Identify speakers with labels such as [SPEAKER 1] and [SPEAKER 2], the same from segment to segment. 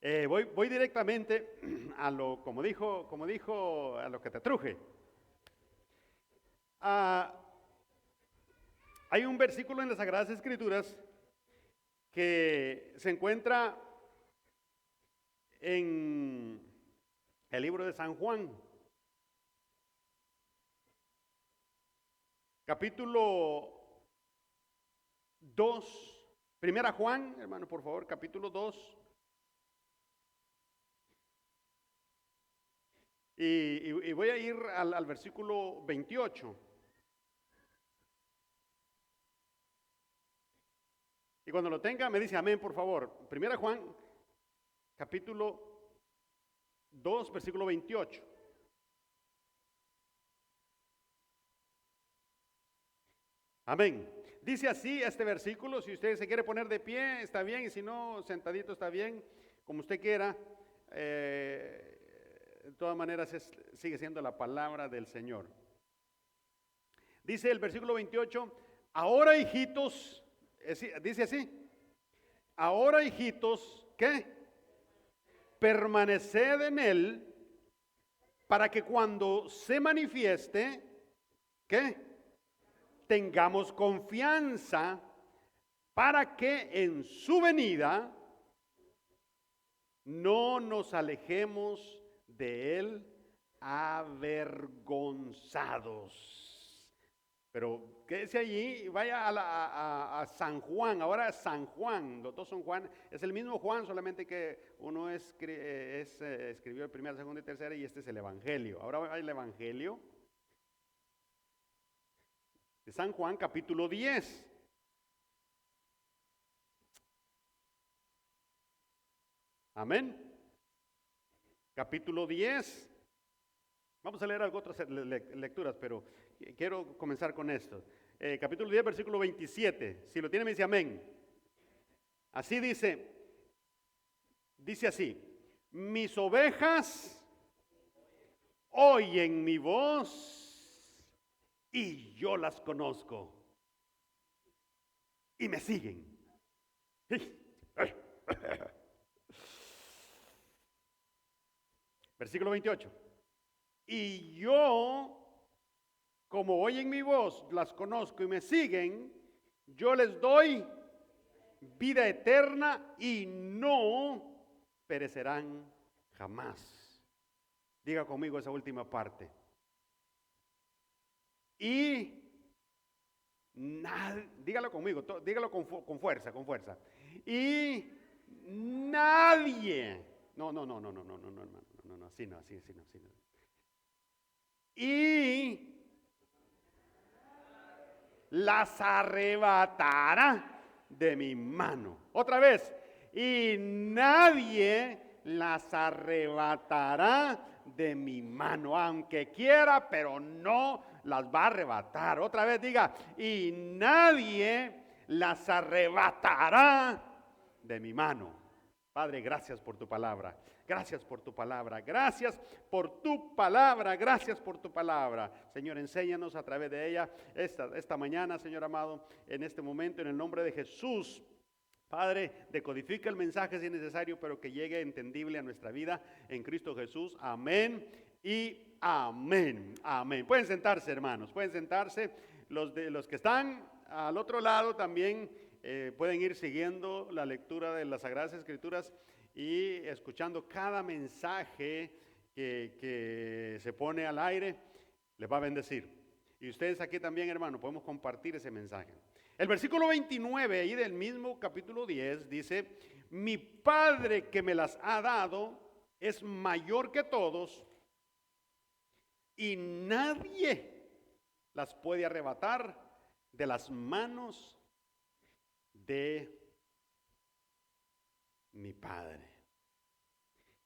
[SPEAKER 1] Voy directamente a lo, como dijo, a lo que te truje. Ah, hay un versículo en las Sagradas Escrituras que se encuentra en el libro de San Juan, capítulo 2, Primera Juan, hermano, por favor, capítulo 2. Y voy a ir al versículo 28. Y cuando lo tenga, me dice amén, por favor. Primera Juan, capítulo 2, versículo 28. Amén. Dice así este versículo, si usted se quiere poner de pie, está bien, y si no, sentadito está bien, como usted quiera. De todas maneras, sigue siendo la palabra del Señor. Dice el versículo 28, ahora hijitos, dice así, ahora hijitos, ¿qué? Permaneced en él para que cuando se manifieste, ¿qué? Tengamos confianza para que en su venida no nos alejemos de él avergonzados. Pero quédese allí y vaya a San Juan, ahora San Juan, los dos son Juan, es el mismo Juan, solamente que uno escribió el primero, segundo y tercero y este es el Evangelio. Ahora va el Evangelio de San Juan, capítulo 10. Amén. Capítulo 10. Vamos a leer otras lecturas, pero quiero comenzar con esto. Capítulo 10, versículo 27. Si lo tiene, me dice amén. Así dice así. Mis ovejas oyen mi voz y yo las conozco y me siguen. Versículo 28. Y yo, como oyen mi voz, las conozco y me siguen, yo les doy vida eterna y no perecerán jamás. Diga conmigo esa última parte. Y dígalo conmigo, dígalo con fuerza, con fuerza. Y nadie, no, así no. Y las arrebatará de mi mano. Otra vez, y nadie las arrebatará de mi mano, aunque quiera, pero no las va a arrebatar. Otra vez diga, y nadie las arrebatará de mi mano. Padre, gracias por tu palabra. Gracias por tu palabra, gracias por tu palabra, gracias por tu palabra. Señor, enséñanos a través de ella esta mañana, Señor amado, en este momento, en el nombre de Jesús. Padre, decodifica el mensaje si es necesario, pero que llegue entendible a nuestra vida en Cristo Jesús. Amén y amén. Amén. Pueden sentarse, hermanos, pueden sentarse. Los que están al otro lado también pueden ir siguiendo la lectura de las Sagradas Escrituras y escuchando cada mensaje que se pone al aire, les va a bendecir. Y ustedes aquí también, hermano, podemos compartir ese mensaje. El versículo 29 ahí del mismo capítulo 10 dice, mi Padre que me las ha dado es mayor que todos y nadie las puede arrebatar de las manos de mi Padre.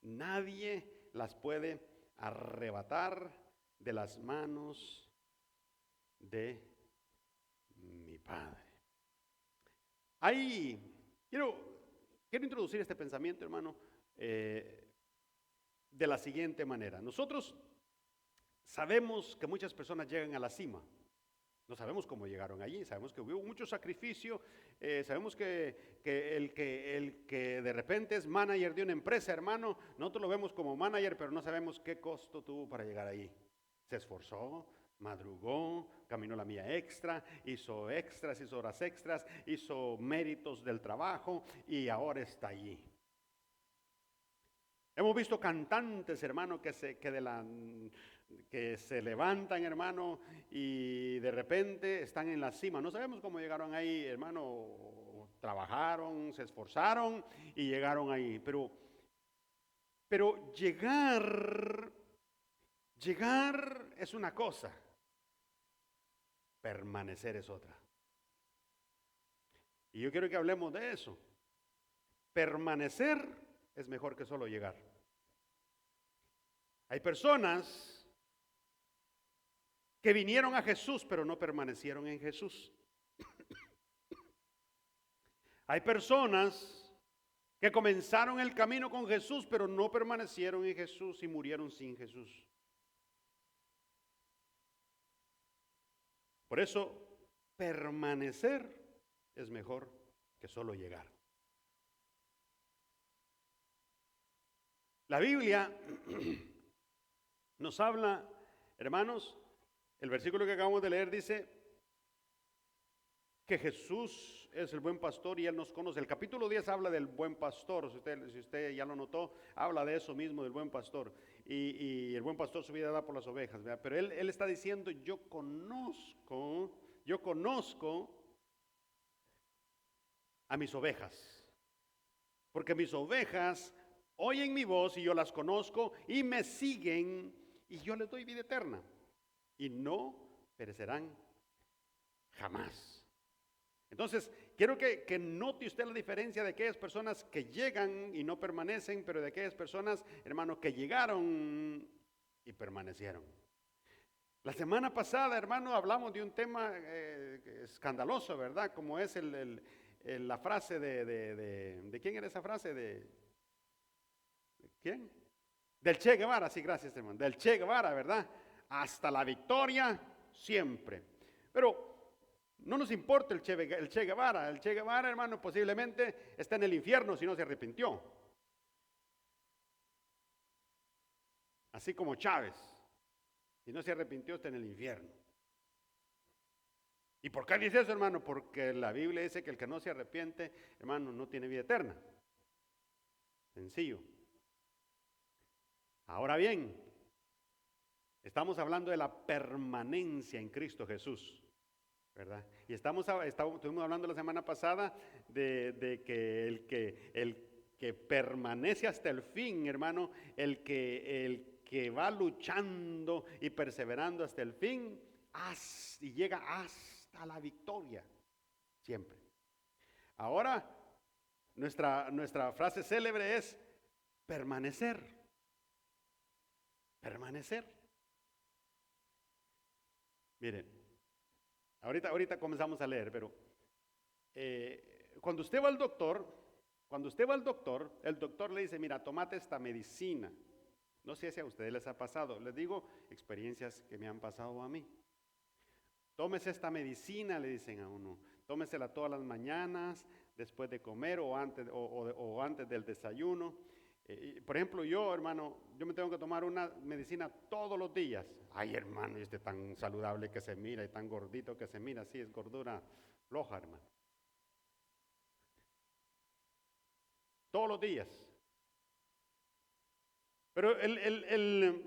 [SPEAKER 1] Nadie las puede arrebatar de las manos de mi Padre. Quiero introducir este pensamiento, hermano, de la siguiente manera. Nosotros sabemos que muchas personas llegan a la cima. No sabemos cómo llegaron allí, sabemos que hubo mucho sacrificio, sabemos el que de repente es manager de una empresa, hermano, nosotros lo vemos como manager, pero no sabemos qué costo tuvo para llegar allí. Se esforzó, madrugó, caminó la milla extra, hizo horas extras, hizo méritos del trabajo y ahora está allí. Hemos visto cantantes, hermano, que se levantan, hermano, y de repente están en la cima. No sabemos cómo llegaron ahí, hermano. Trabajaron, se esforzaron y llegaron ahí. Pero llegar es una cosa, permanecer es otra. Y yo quiero que hablemos de eso. Permanecer es mejor que solo llegar. Hay personas que vinieron a Jesús, pero no permanecieron en Jesús. Hay personas que comenzaron el camino con Jesús, pero no permanecieron en Jesús y murieron sin Jesús. Por eso, permanecer es mejor que solo llegar. La Biblia nos habla, hermanos, el versículo que acabamos de leer dice que Jesús es el buen pastor y Él nos conoce. El capítulo 10 habla del buen pastor, si usted ya lo notó, habla de eso mismo, del buen pastor. Y el buen pastor su vida da por las ovejas, ¿verdad? Pero él está diciendo, yo conozco a mis ovejas, porque mis ovejas oyen mi voz y yo las conozco y me siguen y yo les doy vida eterna y no perecerán jamás. Entonces, quiero que note usted la diferencia de aquellas personas que llegan y no permanecen, pero de aquellas personas, hermano, que llegaron y permanecieron. La semana pasada, hermano, hablamos de un tema escandaloso, ¿verdad? Como es la frase ¿de quién era esa frase? ¿De quién? Del Che Guevara, sí, gracias, hermano. Del Che Guevara, ¿verdad? Hasta la victoria siempre. Pero no nos importa el Che Guevara. El Che Guevara, hermano, posiblemente está en el infierno si no se arrepintió. Así como Chávez. Si no se arrepintió, está en el infierno. ¿Y por qué dice eso, hermano? Porque la Biblia dice que el que no se arrepiente, hermano, no tiene vida eterna. Sencillo. Ahora bien, estamos hablando de la permanencia en Cristo Jesús, ¿verdad? Y estuvimos hablando la semana pasada de que el que permanece hasta el fin, hermano, el que va luchando y perseverando hasta el fin y llega hasta la victoria, siempre. Ahora, nuestra frase célebre es permanecer. Permanecer. Miren, ahorita comenzamos a leer, pero cuando usted va al doctor, el doctor le dice, mira, tómate esta medicina. No sé si a ustedes les ha pasado, les digo experiencias que me han pasado a mí. Tómese esta medicina, le dicen a uno, tómesela todas las mañanas, después de comer o antes del desayuno. Por ejemplo, yo, hermano, yo me tengo que tomar una medicina todos los días. Ay, hermano, y tan saludable que se mira y tan gordito que se mira, sí, es gordura floja, hermano. Todos los días. Pero el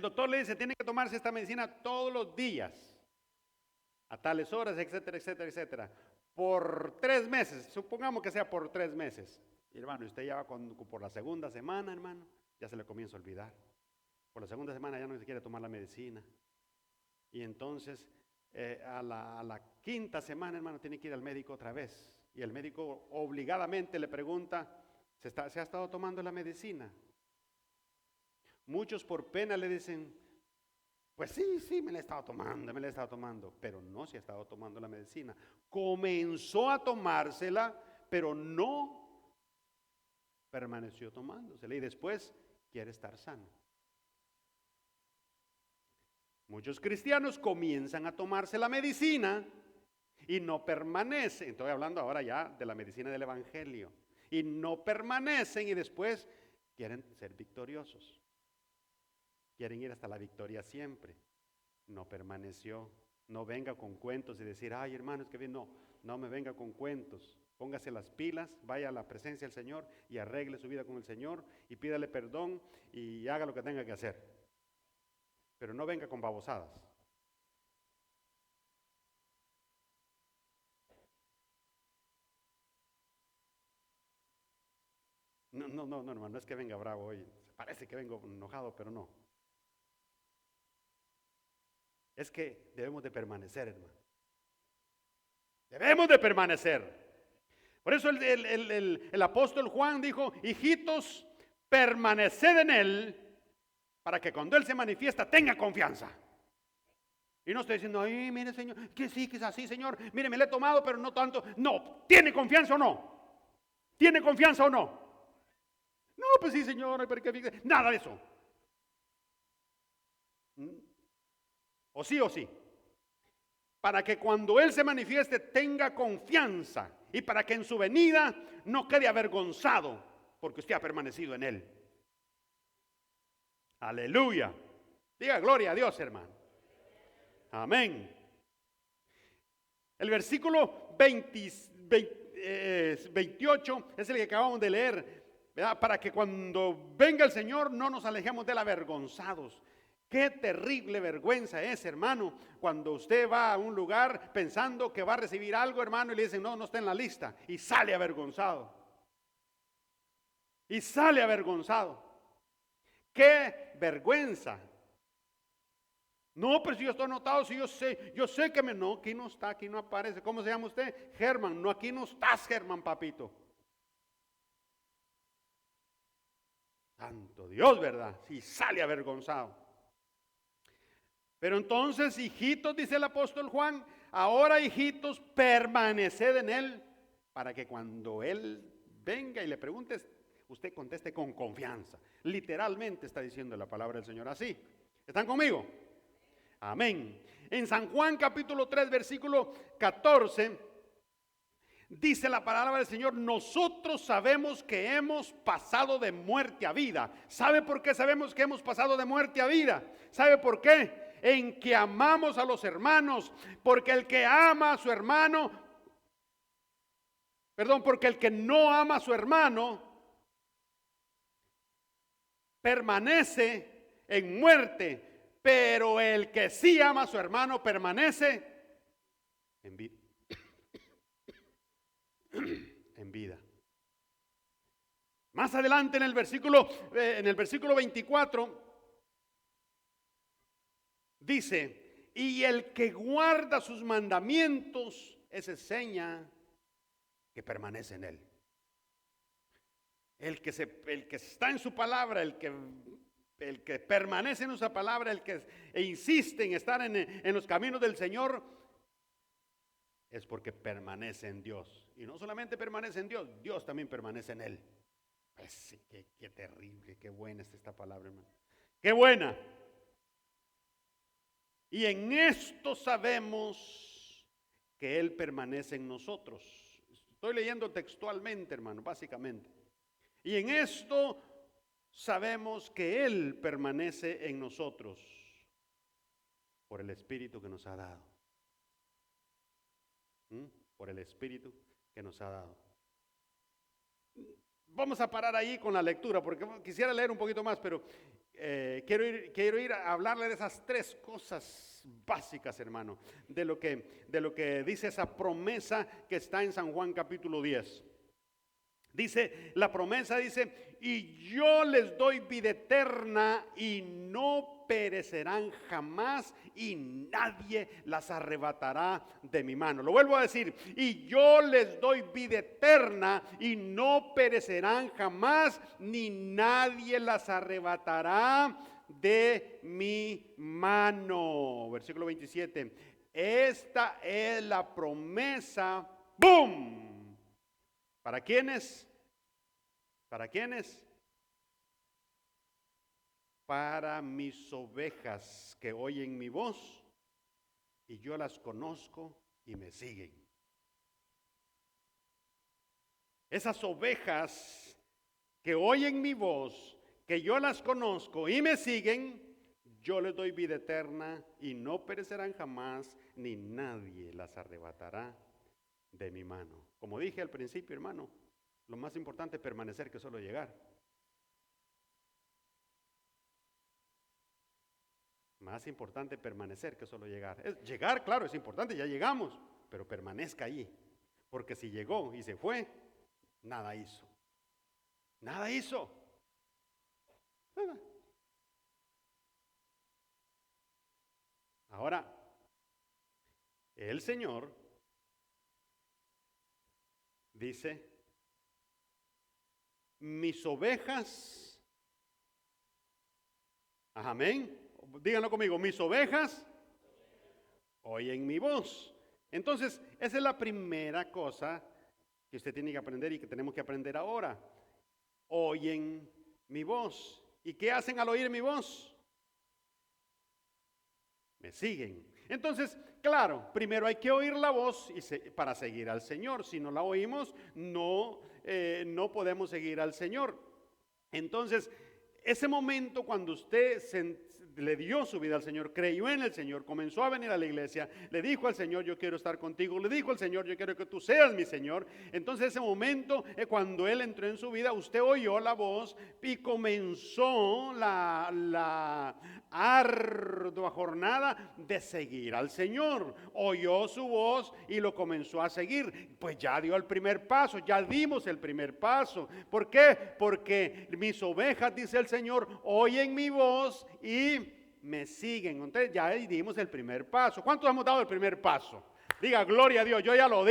[SPEAKER 1] doctor le dice, tiene que tomarse esta medicina todos los días, a tales horas, etcétera, etcétera, etcétera, por 3 meses, supongamos que sea por 3 meses. Y hermano, usted ya va por la segunda semana, hermano, ya se le comienza a olvidar. Por la segunda semana ya no se quiere tomar la medicina. Y entonces, a la quinta semana, hermano, tiene que ir al médico otra vez. Y el médico obligadamente le pregunta, ¿se ha estado tomando la medicina? Muchos por pena le dicen, pues sí, me la he estado tomando, pero no se ha estado tomando la medicina. Comenzó a tomársela, pero no permaneció tomándosela y después quiere estar sano. Muchos cristianos comienzan a tomarse la medicina y no permanecen. Estoy hablando ahora ya de la medicina del evangelio. Y no permanecen y después quieren ser victoriosos. Quieren ir hasta la victoria siempre. No permaneció. No venga con cuentos y decir, ay hermano, es que bien. No me venga con cuentos. Póngase las pilas, vaya a la presencia del Señor y arregle su vida con el Señor y pídale perdón y haga lo que tenga que hacer. Pero no venga con babosadas. No, hermano, no es que venga bravo hoy. Parece que vengo enojado, pero no. Es que debemos de permanecer, hermano. Debemos de permanecer. Por eso el apóstol Juan dijo, hijitos, permaneced en él, para que cuando él se manifiesta tenga confianza. Y no estoy diciendo, ay, mire Señor, que sí, que es así, Señor, mire, me lo he tomado, pero no tanto. No, ¿tiene confianza o no? ¿Tiene confianza o no? No, pues sí, Señor, pero que nada de eso. O sí o sí. Para que cuando él se manifieste tenga confianza y para que en su venida no quede avergonzado porque usted ha permanecido en él. Aleluya. Diga gloria a Dios, hermano. Amén. El versículo 28 es el que acabamos de leer, ¿verdad? Para que cuando venga el Señor no nos alejemos de él avergonzados. Qué terrible vergüenza es, hermano, cuando usted va a un lugar pensando que va a recibir algo, hermano, y le dicen, no está en la lista, y sale avergonzado. Y sale avergonzado. Qué vergüenza. No, pero si yo estoy anotado, si yo sé que no, aquí no está, aquí no aparece. ¿Cómo se llama usted? Germán. No, aquí no estás, Germán, papito. Santo Dios, ¿verdad? Y sale avergonzado. Pero entonces, hijitos, dice el apóstol Juan, ahora hijitos, permaneced en él, para que cuando él venga y le pregunte, usted conteste con confianza. Literalmente está diciendo la palabra del Señor así. ¿Están conmigo? Amén. En San Juan capítulo 3, versículo 14, dice la palabra del Señor, nosotros sabemos que hemos pasado de muerte a vida. ¿Sabe por qué sabemos que hemos pasado de muerte a vida? ¿Sabe por qué? En que amamos a los hermanos, porque el que ama a su hermano, porque el que no ama a su hermano, permanece en muerte, pero el que sí ama a su hermano permanece en vida. En vida. Más adelante en el versículo 24 dice, y el que guarda sus mandamientos, esa es seña que permanece en él. El que está en su palabra, el que permanece en esa palabra, el que insiste en estar en los caminos del Señor, es porque permanece en Dios. Y no solamente permanece en Dios, Dios también permanece en él. Pues sí, qué terrible, qué buena es esta palabra, hermano. Qué buena. Y en esto sabemos que Él permanece en nosotros. Estoy leyendo textualmente, hermano, básicamente. Y en esto sabemos que Él permanece en nosotros por el Espíritu que nos ha dado. Por el Espíritu que nos ha dado. Vamos a parar ahí con la lectura porque quisiera leer un poquito más, pero quiero ir a hablarle de esas tres cosas básicas, hermano, de lo que dice esa promesa que está en San Juan capítulo 10. Dice, la promesa dice, y yo les doy vida eterna y no perecerán jamás y nadie las arrebatará de mi mano. Lo vuelvo a decir, y yo les doy vida eterna y no perecerán jamás ni nadie las arrebatará de mi mano. Versículo 27, esta es la promesa, ¡boom! ¿Para quiénes? ¿Para quiénes? para mis ovejas que oyen mi voz, y yo las conozco y me siguen. Esas ovejas que oyen mi voz, que yo las conozco y me siguen, yo les doy vida eterna y no perecerán jamás, ni nadie las arrebatará de mi mano. Como dije al principio, hermano, lo más importante es permanecer que solo llegar. Más importante permanecer que solo llegar. Llegar, claro, es importante, ya llegamos, pero permanezca allí. Porque si llegó y se fue, nada hizo. Nada hizo. Nada. Ahora, el Señor dice, mis ovejas, amén, díganlo conmigo, mis ovejas oyen mi voz. Entonces, esa es la primera cosa que usted tiene que aprender y que tenemos que aprender ahora. Oyen mi voz. ¿Y qué hacen al oír mi voz? Me siguen. Entonces, claro, primero hay que oír la voz para seguir al Señor. Si no la oímos, no podemos seguir al Señor. Entonces, ese momento cuando usted le dio su vida al Señor, creyó en el Señor, comenzó a venir a la iglesia, le dijo al Señor, yo quiero estar contigo, le dijo al Señor, yo quiero que tú seas mi Señor. Entonces ese momento, cuando Él entró en su vida, usted oyó la voz y comenzó la ardua jornada de seguir al Señor. Oyó su voz y lo comenzó a seguir. Pues ya dio el primer paso, ya dimos el primer paso. ¿Por qué? Porque mis ovejas, dice el Señor, oyen mi voz y me siguen. Entonces ya dimos el primer paso. ¿Cuántos hemos dado el primer paso? Diga, gloria a Dios, yo ya lo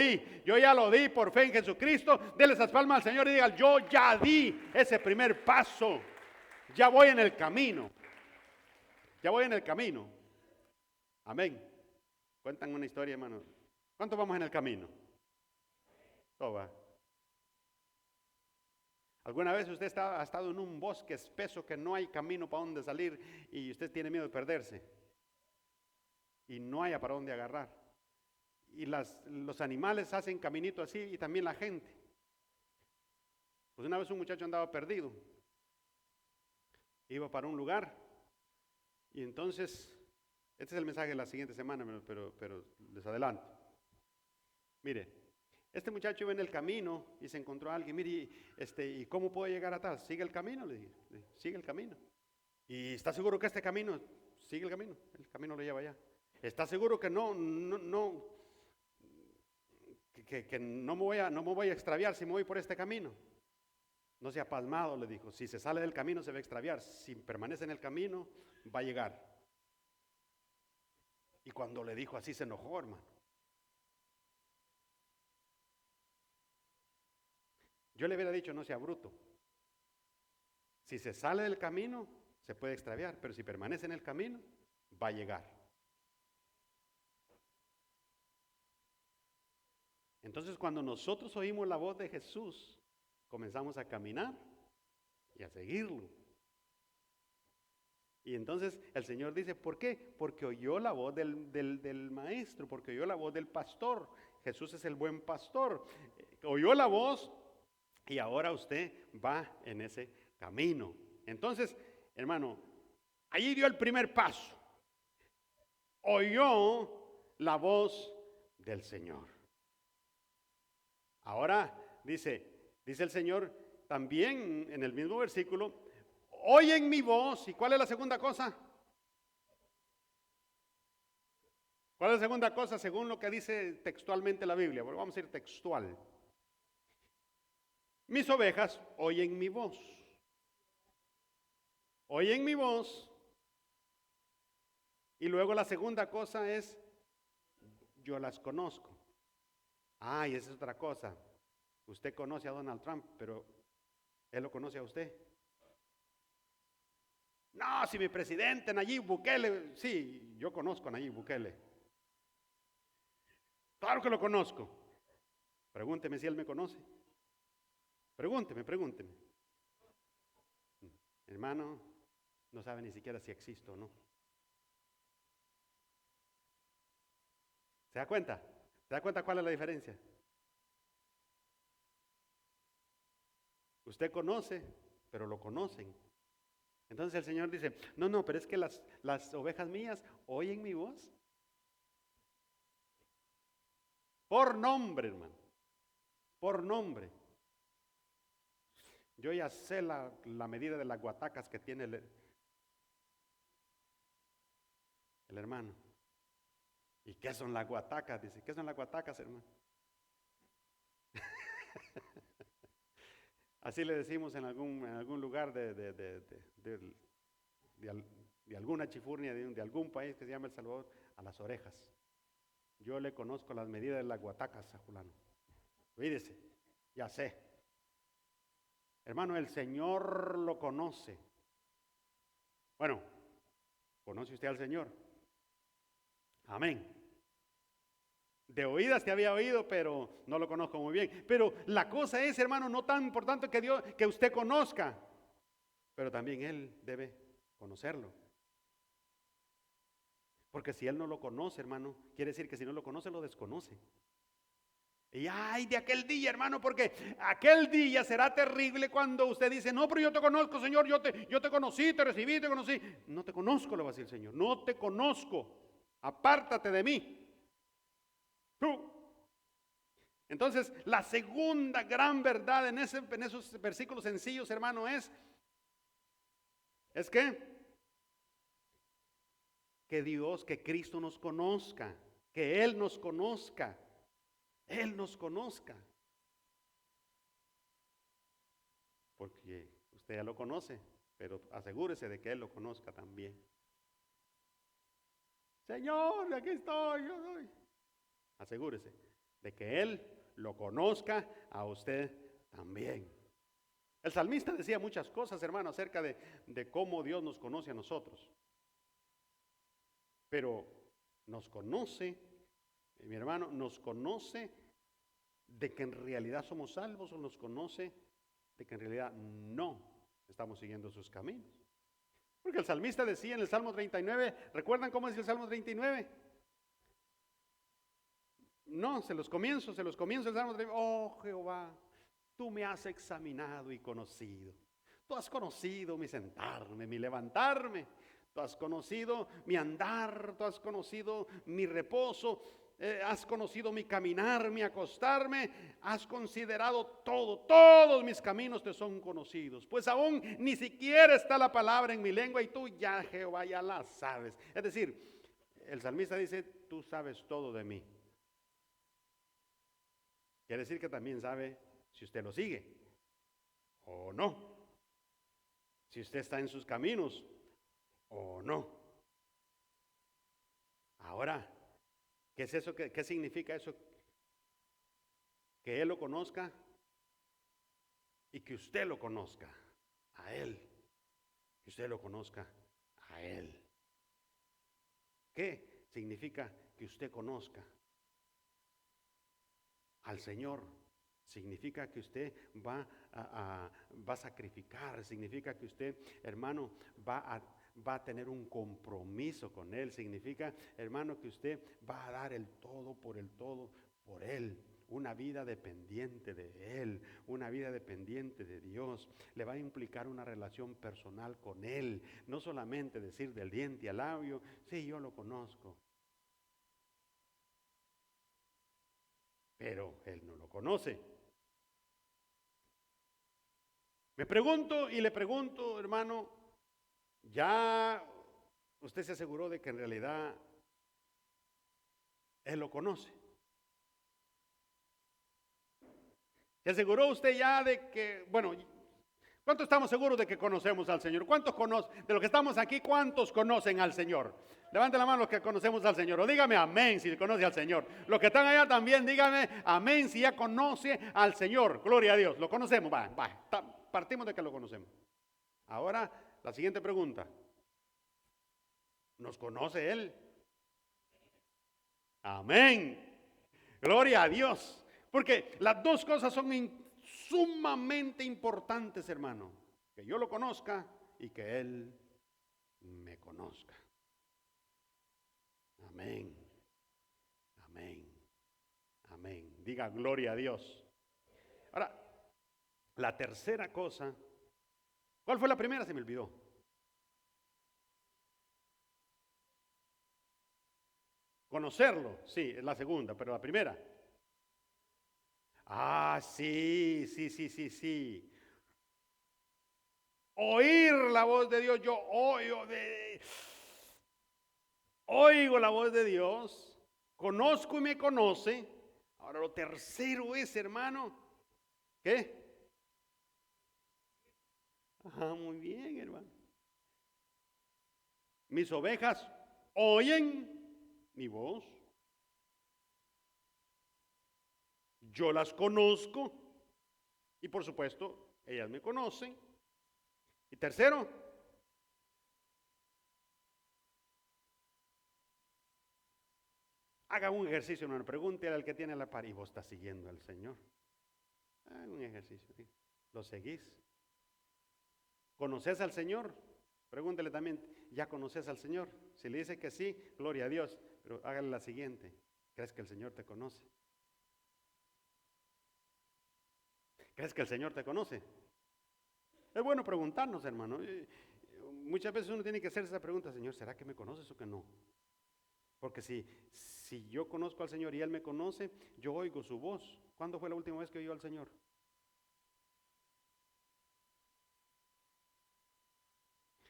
[SPEAKER 1] di por fe en Jesucristo. Dele esas palmas al Señor y diga, yo ya di ese primer paso. Ya voy en el camino. Ya voy en el camino. Amén. Cuentan una historia, hermano. ¿Cuántos vamos en el camino? Todo va. ¿Alguna vez usted ha estado en un bosque espeso que no hay camino para dónde salir y usted tiene miedo de perderse? Y no haya para dónde agarrar. Y los animales hacen caminito así y también la gente. Pues una vez un muchacho andaba perdido. Iba para un lugar y entonces, este es el mensaje de la siguiente semana, pero les adelanto. Mire, este muchacho iba en el camino y se encontró a alguien. Mire, ¿y cómo puedo llegar a tal? Sigue el camino, le dije, sigue el camino. ¿Y está seguro que este camino? Sigue el camino lo lleva allá. ¿Está seguro que que no me voy a extraviar si me voy por este camino? No sea pasmado, le dijo. Si se sale del camino se va a extraviar. Si permanece en el camino, va a llegar. Y cuando le dijo así se enojó, hermano. Yo le hubiera dicho, no sea bruto. Si se sale del camino, se puede extraviar, pero si permanece en el camino, va a llegar. Entonces, cuando nosotros oímos la voz de Jesús, comenzamos a caminar y a seguirlo. Y entonces el Señor dice, ¿por qué? Porque oyó la voz del maestro, porque oyó la voz del pastor. Jesús es el buen pastor. Oyó la voz y ahora usted va en ese camino. Entonces, hermano, allí dio el primer paso. Oyó la voz del Señor. Ahora dice el Señor también en el mismo versículo, oyen mi voz. ¿Y cuál es la segunda cosa? ¿Cuál es la segunda cosa según lo que dice textualmente la Biblia? Bueno, vamos a ir textual. Mis ovejas oyen mi voz. Oyen mi voz. Y luego la segunda cosa es, yo las conozco. Ah, y esa es otra cosa. Usted conoce a Donald Trump, pero él lo conoce a usted. No, si mi presidente Nayib Bukele, sí, yo conozco a Nayib Bukele. Claro que lo conozco. Pregúnteme si él me conoce. Pregúnteme. Hermano, no sabe ni siquiera si existo o no. ¿Se da cuenta? ¿Se da cuenta cuál es la diferencia? Usted conoce, pero lo conocen. Entonces el Señor dice, no, pero es que las ovejas mías oyen mi voz. Por nombre, hermano. Por nombre. Yo ya sé la medida de las guatacas que tiene el hermano. ¿Y qué son las guatacas? Dice, ¿qué son las guatacas, hermano? Así le decimos en algún lugar de alguna chifurnia de algún país que se llama El Salvador, a las orejas. Yo le conozco las medidas de las guatacas a fulano. Cuídese, ya sé. Hermano, el Señor lo conoce. Bueno, ¿conoce usted al Señor? Amén. De oídas te había oído, pero no lo conozco muy bien. Pero la cosa es, hermano, no tan importante que usted conozca, pero también Él debe conocerlo. Porque si Él no lo conoce, hermano, quiere decir que si no lo conoce, lo desconoce. Y ay, de aquel día, hermano, porque aquel día será terrible cuando usted dice, no, pero yo te conozco, Señor, yo te conocí, te recibí, te conocí. No te conozco, le va a decir el Señor, no te conozco, apártate de mí. Tú. Entonces, la segunda gran verdad en esos versículos sencillos, hermano, es que Dios, que Cristo nos conozca, que Él nos conozca. Él nos conozca. Porque usted ya lo conoce, pero asegúrese de que Él lo conozca también. Señor, aquí estoy, yo soy. Asegúrese de que Él lo conozca a usted también. El salmista decía muchas cosas, hermano, acerca de cómo Dios nos conoce a nosotros. Pero nos conoce, mi hermano, nos conoce de que en realidad somos salvos, o nos conoce de que en realidad no estamos siguiendo sus caminos. Porque el salmista decía en el Salmo 39, ¿recuerdan cómo es el Salmo 39? No, se los comienzo el Salmo 39. Oh Jehová, tú me has examinado y conocido. Tú has conocido mi sentarme, mi levantarme. Tú has conocido mi andar, tú has conocido mi reposo, has conocido mi caminar, mi acostarme, has considerado todos mis caminos te son conocidos. Pues aún ni siquiera está la palabra en mi lengua y tú ya, Jehová, ya la sabes. Es decir, el salmista dice, tú sabes todo de mí. Quiere decir que también sabe si usted lo sigue o no, si usted está en sus caminos o no. Ahora, ¿qué es eso? ¿Qué significa eso? Que Él lo conozca y que usted lo conozca a Él. Que usted lo conozca a Él. ¿Qué significa que usted conozca al Señor? Significa que usted va a sacrificar, significa que usted, hermano, va a tener un compromiso con Él, significa, hermano, que usted va a dar el todo por Él, una vida dependiente de Él, una vida dependiente de Dios. Le va a implicar una relación personal con Él, no solamente decir del diente al labio, sí, yo lo conozco, pero Él no lo conoce. Me pregunto y le pregunto, hermano, ¿ya usted se aseguró de que en realidad Él lo conoce? ¿Se aseguró usted ya de que, bueno, cuántos estamos seguros de que conocemos al Señor? ¿Cuántos conocen, de los que estamos aquí, cuántos conocen al Señor? Levante la mano los que conocemos al Señor, o dígame amén si conoce al Señor. Los que están allá también, dígame amén si ya conoce al Señor. Gloria a Dios, lo conocemos, partimos de que lo conocemos. Ahora, la siguiente pregunta. ¿Nos conoce Él? Amén. Gloria a Dios. Porque las dos cosas son sumamente importantes, hermano. Que yo lo conozca y que Él me conozca. Amén, amén, amén. Diga gloria a Dios. Ahora, la tercera cosa, ¿cuál fue la primera? Se me olvidó. Conocerlo, sí, es la segunda, pero la primera. Ah, sí, sí, sí, sí, sí. Oír la voz de Dios, yo oigo la voz de Dios, conozco y me conoce. Ahora lo tercero es, hermano, ¿qué? Ah, muy bien, hermano. Mis ovejas oyen mi voz. Yo las conozco y por supuesto ellas me conocen. Y tercero, haga un ejercicio, hermano. Pregúntele al que tiene la par y vos estás siguiendo al Señor. Haga un ejercicio. ¿Lo seguís? ¿Conoces al Señor? Pregúntele también, ¿ya conoces al Señor? Si le dice que sí, gloria a Dios. Pero hágale la siguiente. ¿Crees que el Señor te conoce? ¿Crees que el Señor te conoce? Es bueno preguntarnos, hermano. Muchas veces uno tiene que hacer esa pregunta, Señor, ¿será que me conoces o que no? Porque si yo conozco al Señor y Él me conoce, yo oigo su voz. ¿Cuándo fue la última vez que oyó al Señor?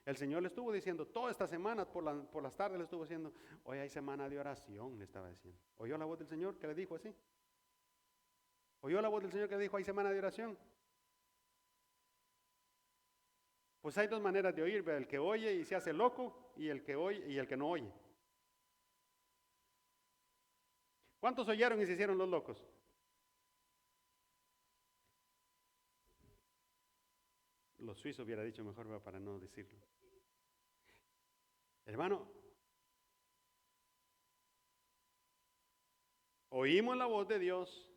[SPEAKER 1] El Señor le estuvo diciendo toda esta semana, por las tardes le estuvo diciendo, hoy hay semana de oración, le estaba diciendo. ¿Oyó la voz del Señor que le dijo así? ¿Oyó la voz del Señor que le dijo, hay semana de oración? Pues hay dos maneras de oír, el que oye y se hace loco y el que oye y el que no oye. ¿Cuántos oyeron y se hicieron los locos? Los suizos hubiera dicho mejor para no decirlo. Hermano, oímos la voz de Dios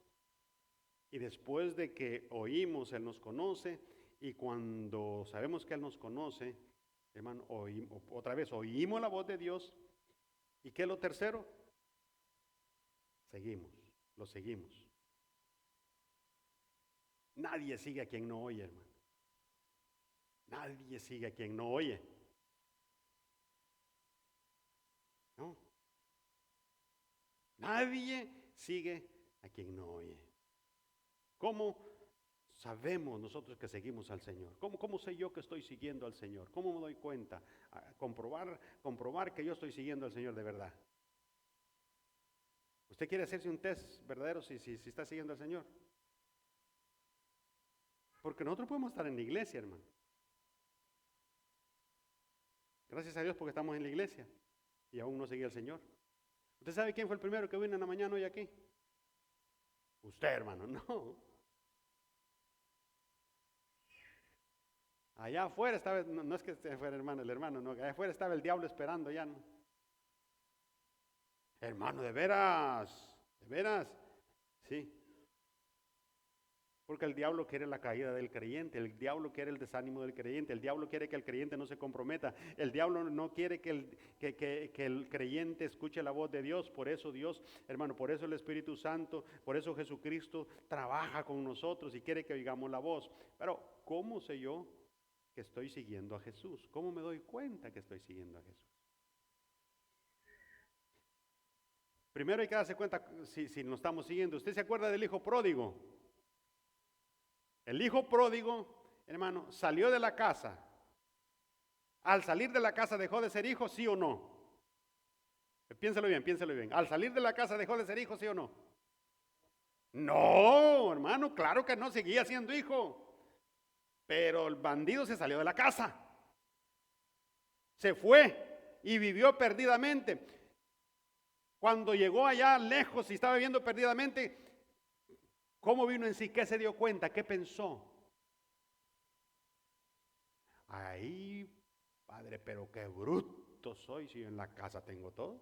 [SPEAKER 1] y después de que oímos, Él nos conoce y cuando sabemos que Él nos conoce, hermano, otra vez oímos la voz de Dios y ¿qué es lo tercero? Seguimos, lo seguimos. Nadie sigue a quien no oye, hermano. Nadie sigue a quien no oye. No. Nadie sigue a quien no oye. ¿Cómo sabemos nosotros que seguimos al Señor? ¿Cómo sé yo que estoy siguiendo al Señor? ¿Cómo me doy cuenta? Comprobar que yo estoy siguiendo al Señor de verdad. ¿Usted quiere hacerse un test verdadero si está siguiendo al Señor? Porque nosotros podemos estar en la iglesia, hermano. Gracias a Dios porque estamos en la iglesia y aún no seguía al Señor. ¿Usted sabe quién fue el primero que vino en la mañana hoy aquí? Usted, hermano, no. Allá afuera estaba, no es que fuera hermano, el hermano, no, allá afuera estaba el diablo esperando ya, ¿no? Hermano, de veras, sí. Porque el diablo quiere la caída del creyente, el diablo quiere el desánimo del creyente, el diablo quiere que el creyente no se comprometa, el diablo no quiere que el creyente escuche la voz de Dios. Por eso Dios, hermano, por eso el Espíritu Santo, por eso Jesucristo trabaja con nosotros y quiere que oigamos la voz. Pero, ¿cómo sé yo que estoy siguiendo a Jesús? ¿Cómo me doy cuenta que estoy siguiendo a Jesús? Primero hay que darse cuenta si nos estamos siguiendo. ¿Usted se acuerda del hijo pródigo? El hijo pródigo, hermano, salió de la casa. Al salir de la casa dejó de ser hijo, ¿sí o no? Piénselo bien, piénselo bien. Al salir de la casa dejó de ser hijo, ¿sí o no? No, hermano, claro que no, seguía siendo hijo. Pero el bandido se salió de la casa. Se fue y vivió perdidamente. Cuando llegó allá lejos y estaba viviendo perdidamente, ¿cómo vino en sí? ¿Qué se dio cuenta? ¿Qué pensó? Ay, padre, pero qué bruto soy si en la casa tengo todo.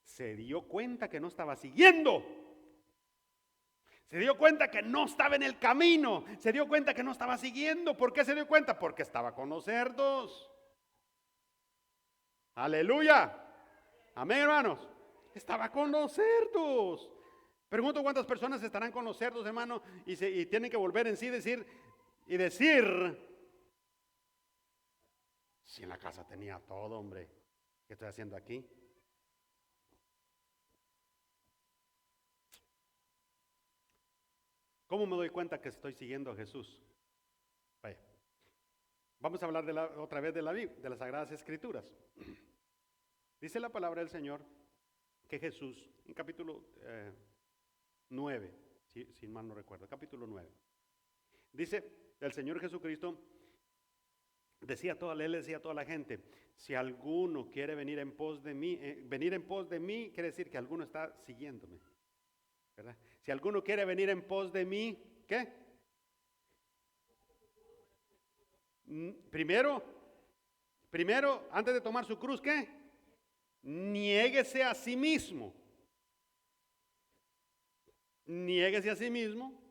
[SPEAKER 1] Se dio cuenta que no estaba siguiendo. Se dio cuenta que no estaba en el camino. Se dio cuenta que no estaba siguiendo. ¿Por qué se dio cuenta? Porque estaba con los cerdos. Aleluya. Amén, hermanos. Estaba con los cerdos. Pregunto cuántas personas estarán con los cerdos, hermano, y tienen que volver en sí decir, si en la casa tenía todo, hombre, ¿qué estoy haciendo aquí? ¿Cómo me doy cuenta que estoy siguiendo a Jesús? Vaya, vamos a hablar otra vez de de las Sagradas Escrituras. Dice la palabra del Señor que Jesús, en capítulo 9, si mal no recuerdo, capítulo 9, dice el Señor Jesucristo, él decía a toda la gente, si alguno quiere venir en pos de mí, quiere decir que alguno está siguiéndome, ¿verdad? Si alguno quiere venir en pos de mí, ¿qué? Primero, antes de tomar su cruz, ¿qué? Niéguese a sí mismo. Niéguese a sí mismo,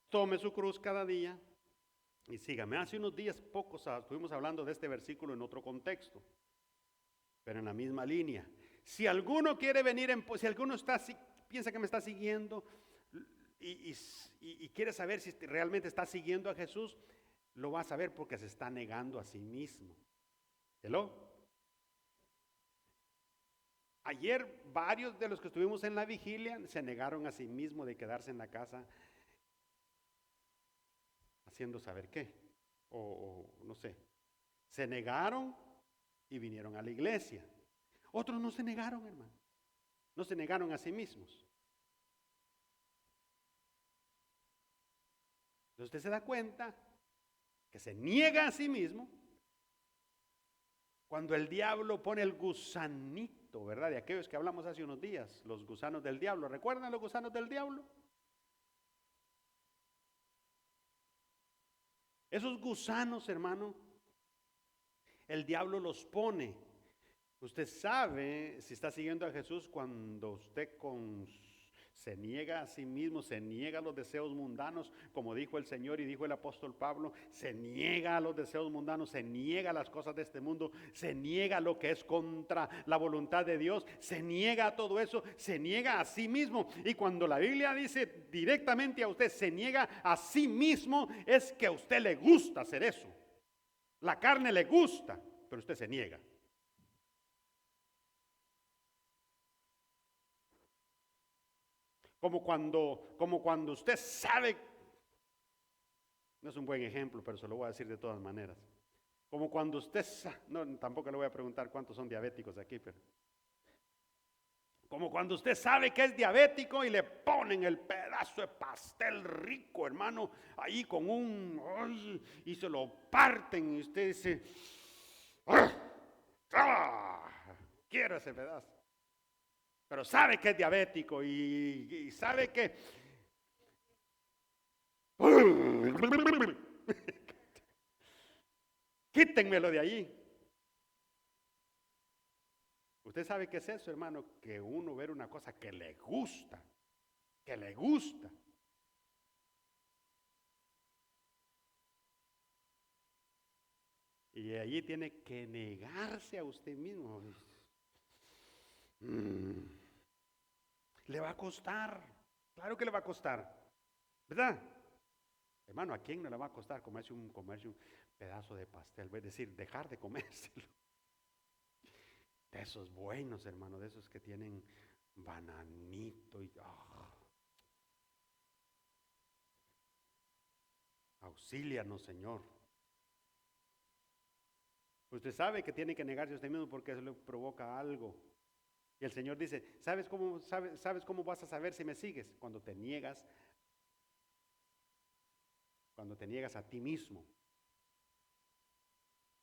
[SPEAKER 1] tome su cruz cada día y sígame. Hace unos días pocos estuvimos hablando de este versículo en otro contexto, pero en la misma línea. Si alguno quiere venir si alguno piensa que me está siguiendo y quiere saber si realmente está siguiendo a Jesús, lo va a saber porque se está negando a sí mismo. ¿Hello? Ayer varios de los que estuvimos en la vigilia se negaron a sí mismos de quedarse en la casa haciendo saber qué, o no sé. Se negaron y vinieron a la iglesia. Otros no se negaron, hermano. No se negaron a sí mismos. Entonces usted se da cuenta que se niega a sí mismo cuando el diablo pone el gusanito, ¿verdad? De aquellos que hablamos hace unos días, los gusanos del diablo. ¿Recuerdan los gusanos del diablo? Esos gusanos, hermano, el diablo los pone. Usted sabe si está siguiendo a Jesús cuando usted se niega a sí mismo, se niega a los deseos mundanos, como dijo el Señor y dijo el apóstol Pablo, se niega a los deseos mundanos, se niega a las cosas de este mundo, se niega a lo que es contra la voluntad de Dios, se niega a todo eso, se niega a sí mismo. Y cuando la Biblia dice directamente a usted, se niega a sí mismo, es que a usted le gusta hacer eso. La carne le gusta, pero usted se niega. Como cuando usted sabe, no es un buen ejemplo, pero se lo voy a decir de todas maneras. Como cuando usted, no, tampoco le voy a preguntar cuántos son diabéticos aquí, pero como cuando usted sabe que es diabético y le ponen el pedazo de pastel rico, hermano, ahí con y se lo parten y usted dice, quiero ese pedazo. Pero sabe que es diabético y sabe que quítenmelo de allí. Usted sabe qué es eso, hermano, que uno ver una cosa que le gusta, y allí tiene que negarse a usted mismo. Le va a costar, claro que le va a costar, ¿verdad? Hermano, ¿a quién no le va a costar comerse un pedazo de pastel? Es decir, dejar de comérselo. De esos buenos, hermano, de esos que tienen bananito y auxílianos, Señor. Usted sabe que tiene que negarse a usted mismo porque eso le provoca algo. Y el Señor dice, ¿sabes cómo vas a saber si me sigues? Cuando te niegas a ti mismo.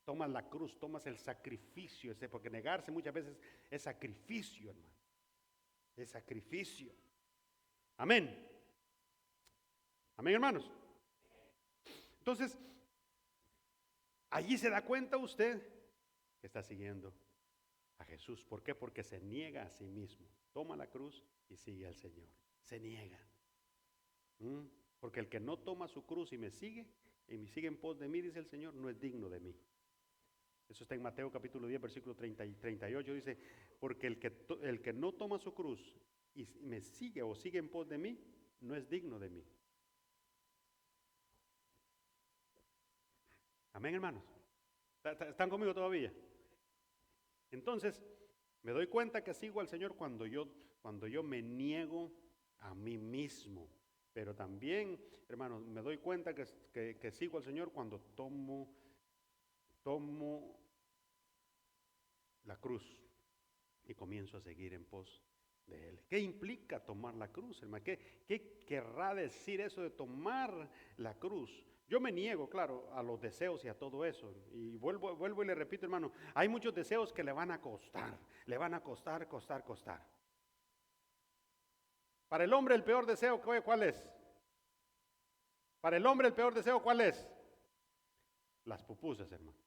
[SPEAKER 1] Tomas la cruz, tomas el sacrificio, porque negarse muchas veces es sacrificio, hermano. Es sacrificio. Amén. Amén, hermanos. Entonces, allí se da cuenta usted que está siguiendo a Jesús. ¿Por qué? Porque se niega a sí mismo. Toma la cruz y sigue al Señor. Se niega. Porque el que no toma su cruz y me sigue en pos de mí, dice el Señor, no es digno de mí. Eso está en Mateo capítulo 10, versículo 30 y 38. Dice, porque el que no toma su cruz y me sigue o sigue en pos de mí, no es digno de mí. Amén, hermanos. ¿Están conmigo todavía? Entonces, me doy cuenta que sigo al Señor cuando yo me niego a mí mismo. Pero también, hermanos, me doy cuenta que sigo al Señor cuando tomo la cruz y comienzo a seguir en pos de Él. ¿Qué implica tomar la cruz, hermano? ¿Qué querrá decir eso de tomar la cruz? Yo me niego, claro, a los deseos y a todo eso. Y vuelvo y le repito, hermano, hay muchos deseos que le van a costar. Costar. Para el hombre el peor deseo, ¿cuál es? Para el hombre el peor deseo, ¿cuál es? Las pupusas, hermano.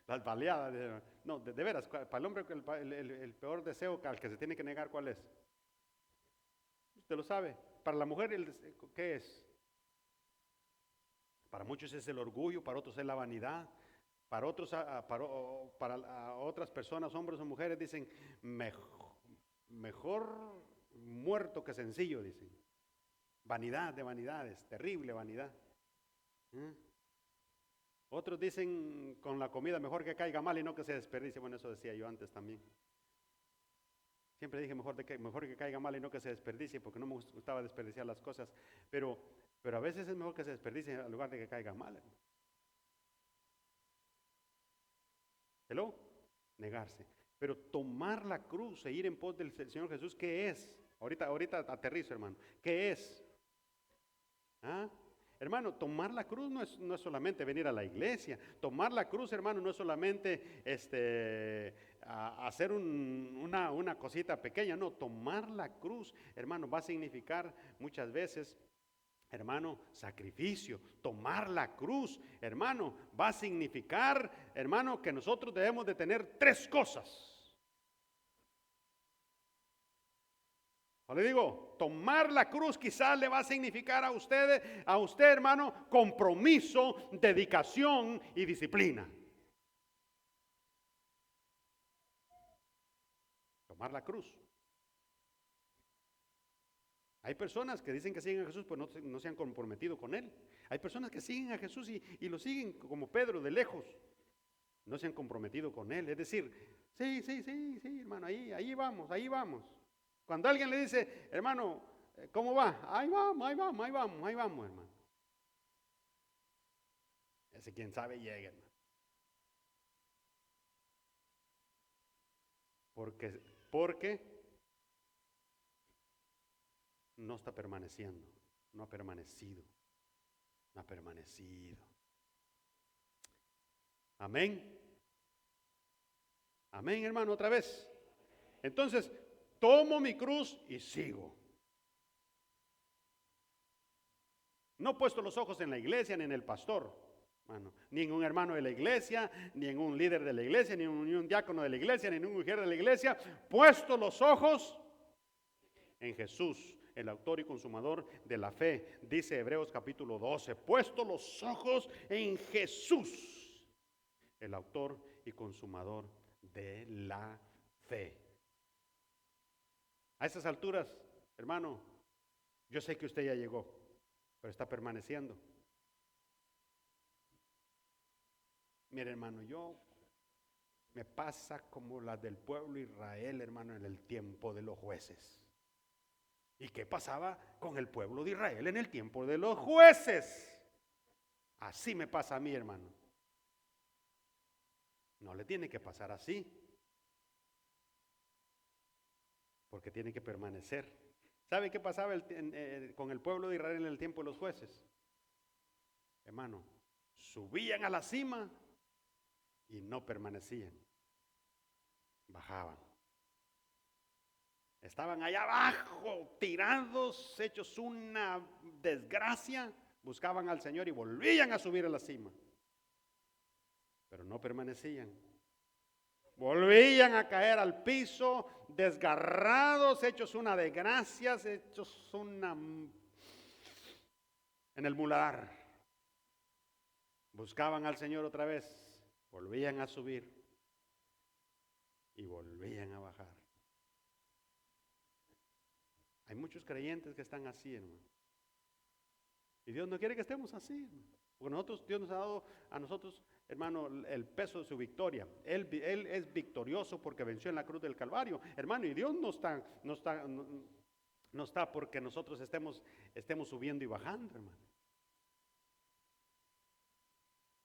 [SPEAKER 1] Las baleadas. No, de veras, para el hombre el peor deseo al que se tiene que negar, ¿cuál es? Usted lo sabe. Para la mujer, ¿qué es? Para muchos es el orgullo, para otros es la vanidad, para otras personas, hombres o mujeres, dicen, mejor muerto que sencillo, dicen. Vanidad de vanidades, terrible vanidad. Otros dicen con la comida mejor que caiga mal y no que se desperdicie. Bueno, eso decía yo antes también. Siempre dije mejor que caiga mal y no que se desperdicie, porque no me gustaba desperdiciar las cosas. Pero a veces es mejor que se desperdicie en lugar de que caiga mal. ¿Hello? Negarse. Pero tomar la cruz e ir en pos del Señor Jesús, ¿qué es? Ahorita aterrizo, hermano. ¿Qué es? ¿Ah? Hermano, tomar la cruz no es solamente venir a la iglesia. Tomar la cruz, hermano, no es solamente hacer una cosita pequeña. No, tomar la cruz, hermano, va a significar muchas veces, hermano, sacrificio. Tomar la cruz, hermano, va a significar, hermano, que nosotros debemos de tener 3 cosas. Le digo, tomar la cruz quizás le va a significar a usted, hermano, compromiso, dedicación y disciplina. Tomar la cruz. Hay personas que dicen que siguen a Jesús, pues no se han comprometido con Él. Hay personas que siguen a Jesús y lo siguen como Pedro, de lejos. No se han comprometido con Él. Es decir, sí, hermano, ahí vamos. Cuando alguien le dice, hermano, ¿cómo va? Ahí vamos, hermano. Ese quien sabe llega, hermano. Porque no está permaneciendo, no ha permanecido. Amén, hermano, otra vez. Entonces, tomo mi cruz y sigo. No he puesto los ojos en la iglesia ni en el pastor, hermano, ni en un hermano de la iglesia, ni en un líder de la iglesia, ni en un diácono de la iglesia, ni en una mujer de la iglesia. Puesto los ojos en Jesús, el autor y consumador de la fe. Dice Hebreos capítulo 12, puesto los ojos en Jesús, el autor y consumador de la fe. A esas alturas, hermano, yo sé que usted ya llegó, pero está permaneciendo. Mire, hermano, me pasa como la del pueblo de Israel, hermano, en el tiempo de los jueces. ¿Y qué pasaba con el pueblo de Israel en el tiempo de los jueces? Así me pasa a mí, hermano. No le tiene que pasar así, porque tiene que permanecer. ¿Sabe qué pasaba con el pueblo de Israel en el tiempo de los jueces? Hermano, subían a la cima y no permanecían, bajaban. Estaban allá abajo, tirados, hechos una desgracia, buscaban al Señor y volvían a subir a la cima, pero no permanecían. Volvían a caer al piso, desgarrados, hechos una desgracia, hechos en el muladar. buscaban al Señor otra vez, volvían a subir y volvían a bajar. Hay muchos creyentes que están así, hermano. Y Dios no quiere que estemos así, hermano. Porque Dios nos ha dado a nosotros, hermano, el peso de su victoria. Él es victorioso porque venció en la cruz del Calvario, hermano. Y Dios no está porque nosotros estemos subiendo y bajando, hermano.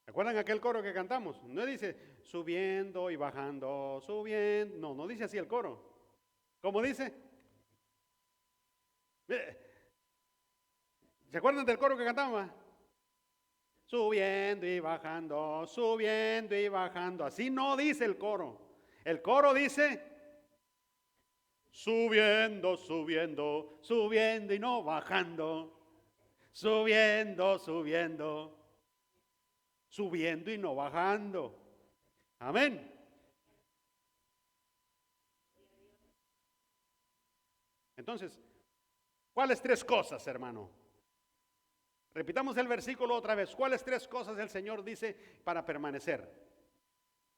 [SPEAKER 1] ¿Recuerdan aquel coro que cantamos? No dice subiendo y bajando, subiendo. No dice así el coro. ¿Cómo dice? ¿Se acuerdan del coro que cantamos? Subiendo y bajando, subiendo y bajando. Así no dice el coro. El coro dice subiendo, subiendo, subiendo y no bajando. Subiendo, subiendo, subiendo y no bajando. Amén. Entonces, ¿cuáles tres cosas, hermano? Repitamos el versículo otra vez. ¿Cuáles tres cosas el Señor dice para permanecer?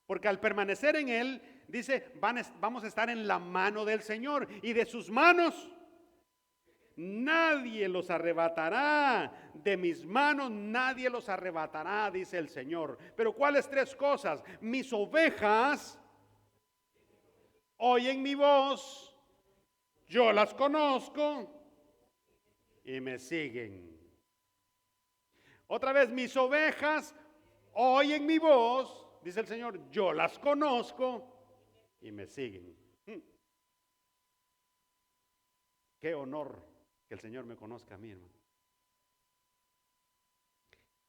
[SPEAKER 1] Porque al permanecer en Él, dice, vamos a estar en la mano del Señor. Y de sus manos nadie los arrebatará. De mis manos nadie los arrebatará, dice el Señor. Pero ¿cuáles tres cosas? Mis ovejas oyen mi voz, yo las conozco y me siguen. Otra vez, mis ovejas oyen mi voz, dice el Señor, yo las conozco y me siguen. Qué honor que el Señor me conozca a mí, hermano.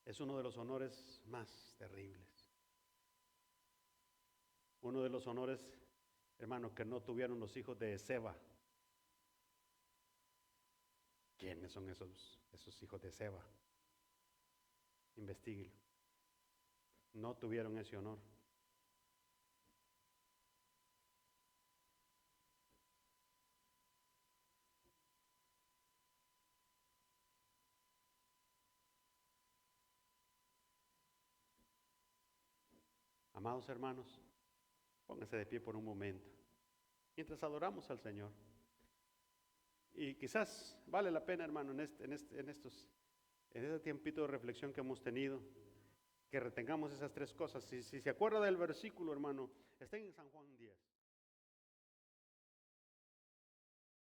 [SPEAKER 1] Es uno de los honores más terribles. Uno de los honores, hermano, que no tuvieron los hijos de Seba. ¿Quiénes son esos hijos de Seba? Investíguelo. No tuvieron ese honor. Amados hermanos, pónganse de pie por un momento mientras adoramos al Señor. Y quizás vale la pena, hermano, en este tiempito de reflexión que hemos tenido, que retengamos esas tres cosas. Si se acuerda del versículo, hermano, está en San Juan 10.